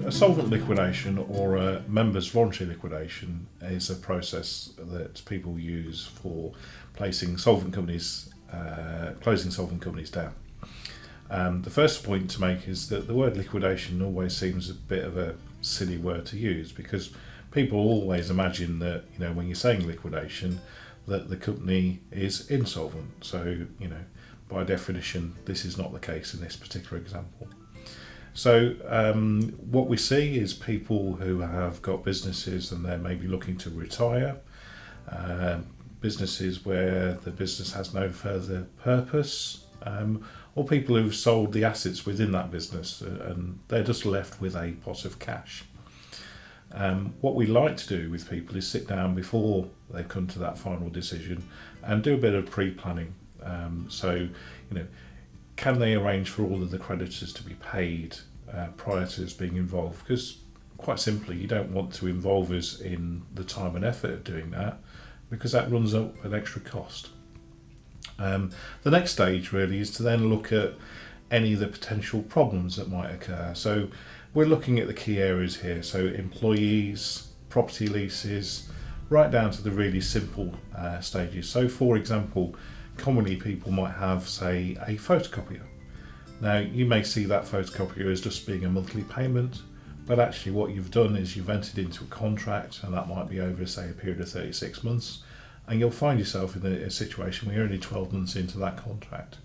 a solvent liquidation or a members voluntary liquidation is a process that people use for closing solvent companies down. The first point to make is that the word liquidation always seems a bit of a silly word to use, because people always imagine that, when you're saying liquidation, that the company is insolvent. So, by definition, this is not the case in this particular example. So what we see is people who have got businesses and they're maybe looking to retire, businesses where the business has no further purpose, or people who've sold the assets within that business and they're just left with a pot of cash. What we like to do with people is sit down before they come to that final decision and do a bit of pre-planning. Can they arrange for all of the creditors to be paid prior to us being involved? Because quite simply, you don't want to involve us in the time and effort of doing that, because that runs up an extra cost. The next stage really is to then look at any of the potential problems that might occur. So we're looking at the key areas here, so employees, property leases, right down to the really simple stages. So for example, commonly people might have, say, a photocopier. Now you may see that photocopier as just being a monthly payment, but actually what you've done is you've entered into a contract, and that might be over, say, a period of 36 months, and you'll find yourself in a situation where you're only 12 months into that contract.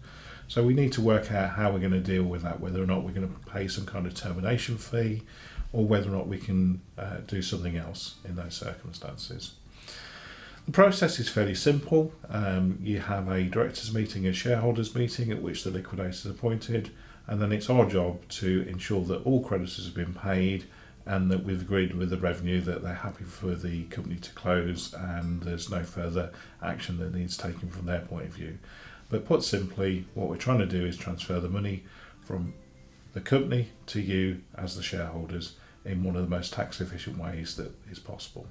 So we need to work out how we're going to deal with that, whether or not we're going to pay some kind of termination fee, or whether or not we can do something else in those circumstances. The process is fairly simple. You have a directors meeting, a shareholders meeting at which the liquidator is appointed, and then it's our job to ensure that all creditors have been paid and that we've agreed with the revenue that they're happy for the company to close and there's no further action that needs taken from their point of view. But put simply, what we're trying to do is transfer the money from the company to you as the shareholders in one of the most tax efficient ways that is possible.